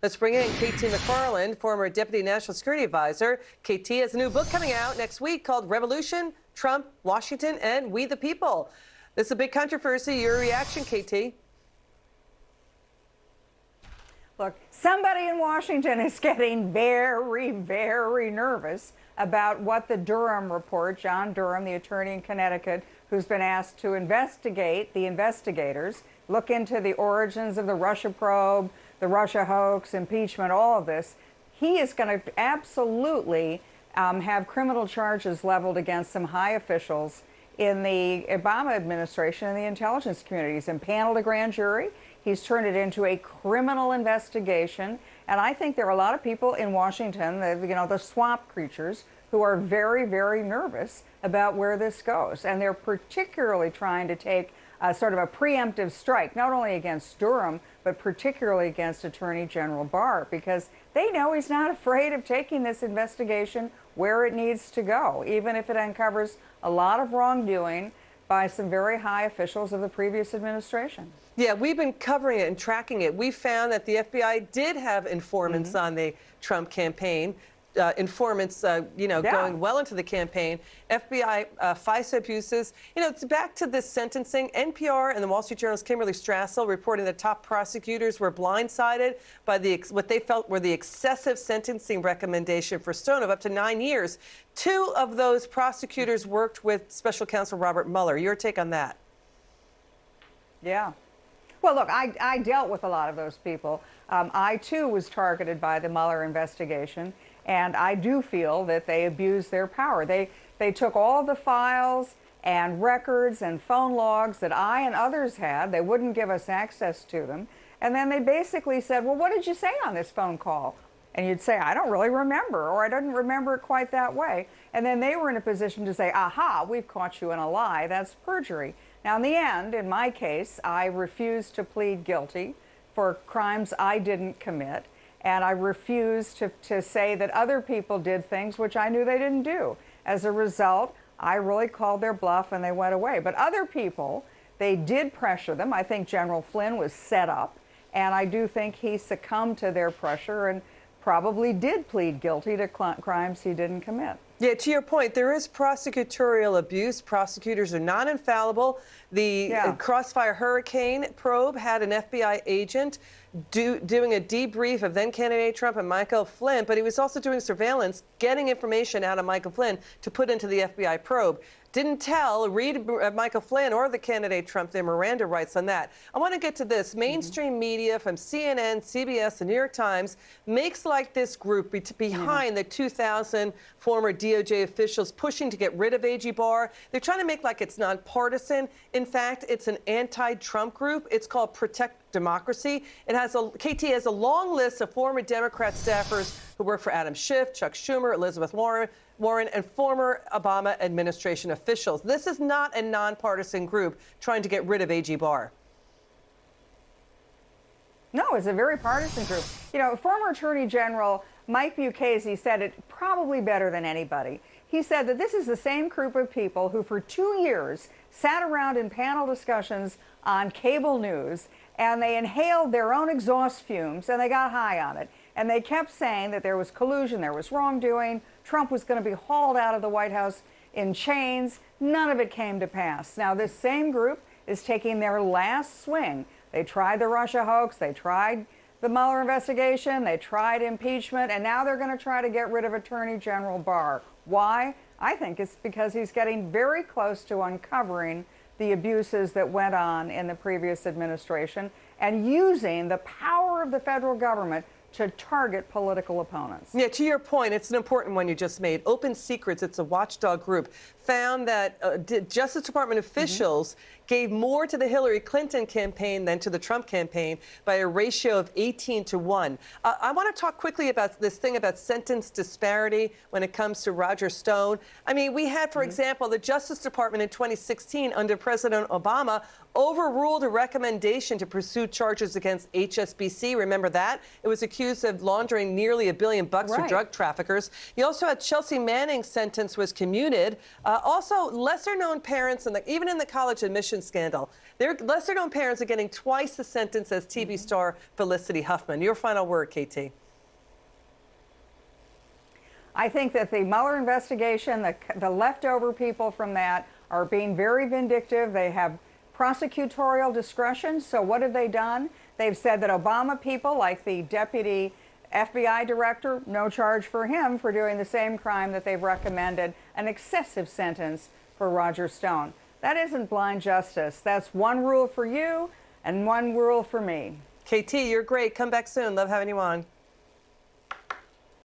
Let's bring in KT McFarland, former Deputy National Security Advisor. KT has a new book coming out next week called Revolution, Trump, Washington, and We the People. This is a big controversy. Your reaction, KT? Look, somebody in Washington is getting very, very nervous about what the Durham report, John Durham, the attorney in Connecticut, who's been asked to investigate the investigators, look into the origins of the Russia probe, the Russia hoax, impeachment, all of this. He is going to absolutely have criminal charges leveled against some high officials in the Obama administration and the intelligence community. He's impaneled a grand jury. He's turned it into a criminal investigation. And I think there are a lot of people in Washington, the swamp creatures, who are very, very nervous about where this goes. And they're particularly trying to take sort of a preemptive strike, not only against Durham, but particularly against Attorney General Barr, because they know he's not afraid of taking this investigation where it needs to go, even if it uncovers a lot of wrongdoing by some very high officials of the previous administration. Yeah, we've been covering it and tracking it. We found that the FBI did have informants on the Trump campaign. Informants, going well into the campaign. FBI, FISA abuses. It's back to this sentencing. NPR and the Wall Street Journal's Kimberly Strassel reporting that top prosecutors were blindsided by what they felt were the excessive sentencing recommendation for Stone of up to 9 years. 2 of those prosecutors worked with Special Counsel Robert Mueller. Your take on that? Yeah. Well, look, I dealt with a lot of those people. I, too, was targeted by the Mueller investigation. And I do feel that they abused their power. They took all the files and records and phone logs that I and others had. They wouldn't give us access to them. And then they basically said, well, what did you say on this phone call? And you'd say, I don't really remember, or I didn't remember it quite that way. And then they were in a position to say, aha, we've caught you in a lie. That's perjury. Now, in the end, in my case, I refused to plead guilty for crimes I didn't commit. And I refused to say that other people did things which I knew they didn't do. As a result, I really called their bluff and they went away. But other people, they did pressure them. I think General Flynn was set up. And I do think he succumbed to their pressure and probably did plead guilty to crimes he didn't commit. Yeah, to your point, there is prosecutorial abuse. Prosecutors are not infallible. The Crossfire Hurricane probe had an FBI agent doing a debrief of then-candidate Trump and Michael Flynn, but he was also doing surveillance, getting information out of Michael Flynn to put into the FBI probe. Didn't read Michael Flynn or the candidate Trump their Miranda rights on that. I want to get to this. Mainstream media from CNN, CBS, the New York Times makes like this group behind the 2,000 former DOJ officials pushing to get rid of AG Barr. They're trying to make like it's nonpartisan. In fact, it's an anti-Trump group. It's called Protect Democracy. KT has a long list of former Democrat staffers who work for Adam Schiff, Chuck Schumer, Elizabeth Warren, and former Obama administration officials. This is not a nonpartisan group trying to get rid of AG Barr. No, it's a very partisan group. Former Attorney General Mike Mukasey said it probably better than anybody. He said that this is the same group of people who for 2 years sat around in panel discussions on cable news, and they inhaled their own exhaust fumes, and they got high on it. And they kept saying that there was collusion, there was wrongdoing, Trump was going to be hauled out of the White House in chains. None of it came to pass. Now, this same group is taking their last swing. They tried the Russia hoax, they tried the Mueller investigation, they tried impeachment, and now they're going to try to get rid of Attorney General Barr. Why? I think it's because he's getting very close to uncovering the abuses that went on in the previous administration and using the power of the federal government to target political opponents. Yeah, to your point, it's an important one you just made. Open Secrets, it's a watchdog group, found that Justice Department officials gave more to the Hillary Clinton campaign than to the Trump campaign by a ratio of 18-1. I want to talk quickly about this thing about sentence disparity when it comes to Roger Stone. I mean, we had, for example, the Justice Department in 2016 under President Obama overruled a recommendation to pursue charges against HSBC. Remember that? It was accused of laundering nearly $1 billion for drug traffickers. You also had Chelsea Manning's sentence was commuted. Also, lesser-known parents, even in the college admission scandal, lesser-known parents are getting twice the sentence as TV star Felicity Huffman. Your final word, KT. I think that the Mueller investigation, the leftover people from that are being very vindictive. They have prosecutorial discretion. So what have they done? They've said that Obama people, like the deputy FBI director, no charge for him for doing the same crime that they've recommended an excessive sentence for Roger Stone. That isn't blind justice. That's one rule for you and one rule for me. KT, you're great. Come back soon. Love having you on.